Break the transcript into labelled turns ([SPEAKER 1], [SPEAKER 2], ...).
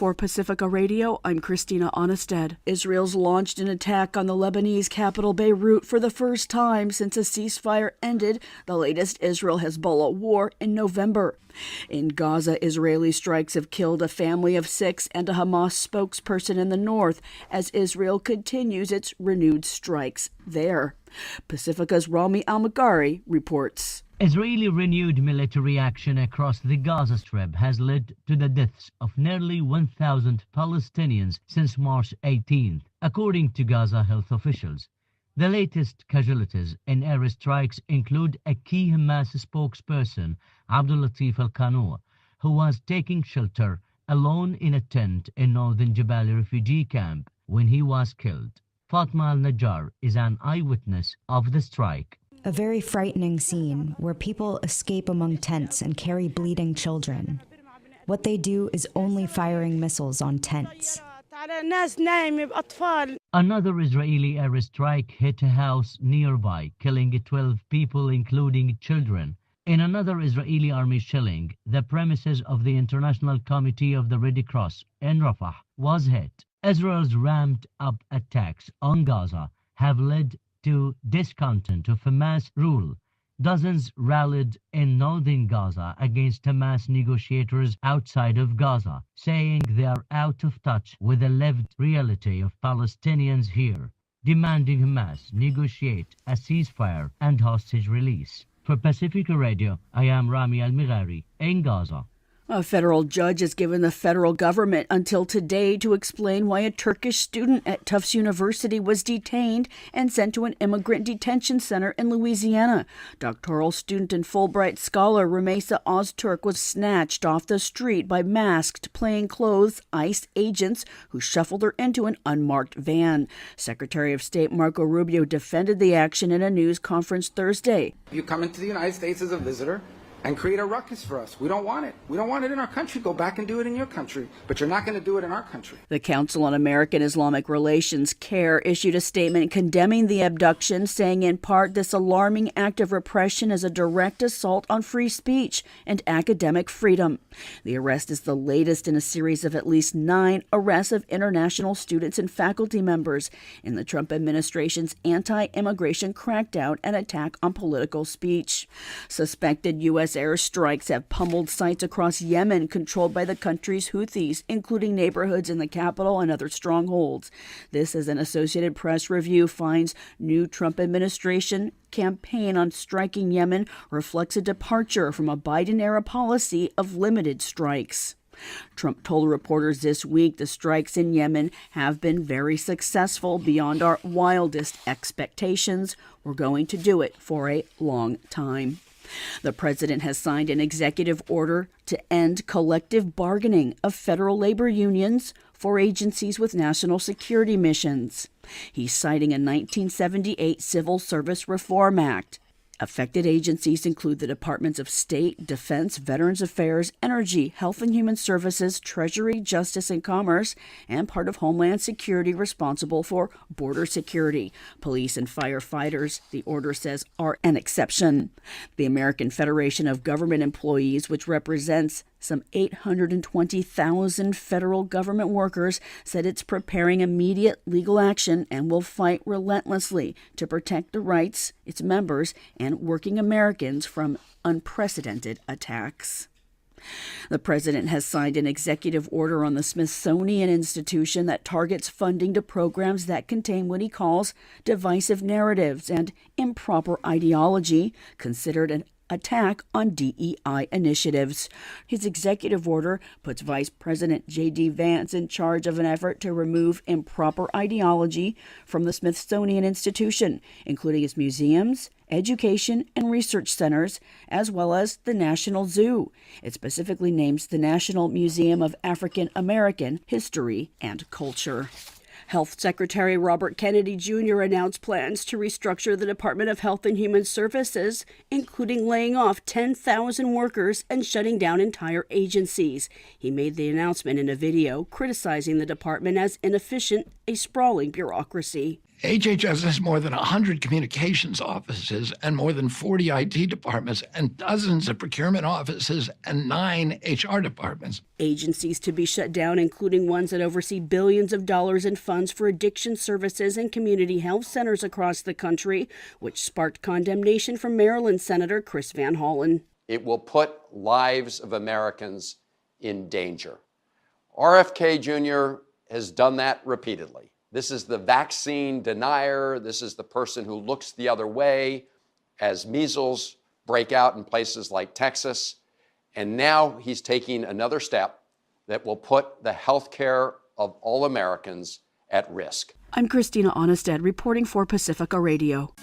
[SPEAKER 1] For Pacifica Radio, I'm Christina Onnested. Israel's launched an attack on the Lebanese capital Beirut for the first time since a ceasefire ended the latest Israel-Hezbollah war in November. In Gaza, Israeli strikes have killed a family of 6 and a Hamas spokesperson in the north as Israel continues its renewed strikes there. Pacifica's Rami Al-Magari reports.
[SPEAKER 2] Israeli renewed military action across the Gaza Strip has led to the deaths of nearly 1,000 Palestinians since March 18th, according to Gaza health officials. The latest casualties in airstrikes include a key Hamas spokesperson, Abdul Latif Al-Qanoua, who was taking shelter alone in a tent in northern Jabali refugee camp when he was killed. Fatma Al-Najjar is an eyewitness of the strike.
[SPEAKER 3] A very frightening scene where people escape among tents and carry bleeding children. What they do is only firing missiles on tents.
[SPEAKER 2] Another Israeli airstrike hit a house nearby, killing 12 people, including children. In another Israeli army shelling, the premises of the International Committee of the Red Cross in Rafah was hit. Israel's ramped-up attacks on Gaza have led to discontent of Hamas rule. Dozens rallied in northern Gaza against Hamas negotiators outside of Gaza, saying they are out of touch with the lived reality of Palestinians here, demanding Hamas negotiate a ceasefire and hostage release. For Pacifica Radio, I am Rami Al-Magari in Gaza.
[SPEAKER 1] A federal judge has given the federal government until today to explain why a Turkish student at Tufts University was detained and sent to an immigrant detention center in Louisiana. Doctoral student and Fulbright scholar Rumeysa Ozturk was snatched off the street by masked, plainclothes ICE agents who shuffled her into an unmarked van. Secretary of State Marco Rubio defended the action in a news conference Thursday.
[SPEAKER 4] You come into the United States as a visitor and create a ruckus for us. We don't want it. We don't want it in our country. Go back and do it in your country. But you're not going to do it in our country.
[SPEAKER 1] The Council on American Islamic Relations, CARE, issued a statement condemning the abduction, saying in part this alarming act of repression is a direct assault on free speech and academic freedom. The arrest is the latest in a series of at least 9 arrests of international students and faculty members in the Trump administration's anti-immigration crackdown and attack on political speech. Suspected U.S. airstrikes have pummeled sites across Yemen controlled by the country's Houthis, including neighborhoods in the capital and other strongholds. This, as an Associated Press review finds, new Trump administration campaign on striking Yemen reflects a departure from a Biden-era policy of limited strikes. Trump told reporters this week the strikes in Yemen have been very successful beyond our wildest expectations. We're going to do it for a long time. The president has signed an executive order to end collective bargaining of federal labor unions for agencies with national security missions. He's citing a 1978 Civil Service Reform Act. Affected agencies include the Departments of State, Defense, Veterans Affairs, Energy, Health and Human Services, Treasury, Justice and Commerce, and part of Homeland Security responsible for border security. Police and firefighters, the order says, are an exception. The American Federation of Government Employees, which represents some 820,000 federal government workers, said it's preparing immediate legal action and will fight relentlessly to protect the rights its members and working Americans from unprecedented attacks. The president has signed an executive order on the Smithsonian Institution that targets funding to programs that contain what he calls divisive narratives and improper ideology, considered an attack on DEI initiatives. His executive order puts Vice President J.D. Vance in charge of an effort to remove improper ideology from the Smithsonian Institution, including its museums, education, and research centers, as well as the National Zoo. It specifically names the National Museum of African American History and Culture. Health Secretary Robert Kennedy Jr. announced plans to restructure the Department of Health and Human Services, including laying off 10,000 workers and shutting down entire agencies. He made the announcement in a video criticizing the department as inefficient, a sprawling bureaucracy.
[SPEAKER 5] HHS has more than 100 communications offices and more than 40 IT departments and dozens of procurement offices and 9 HR departments.
[SPEAKER 1] Agencies to be shut down, including ones that oversee billions of dollars in funds for addiction services and community health centers across the country, which sparked condemnation from Maryland Senator Chris Van Hollen.
[SPEAKER 6] It will put lives of Americans in danger. RFK Jr. has done that repeatedly. This is the vaccine denier. This is the person who looks the other way as measles break out in places like Texas. And now he's taking another step that will put the health care of all Americans at risk.
[SPEAKER 1] I'm Christina Onestad reporting for Pacifica Radio.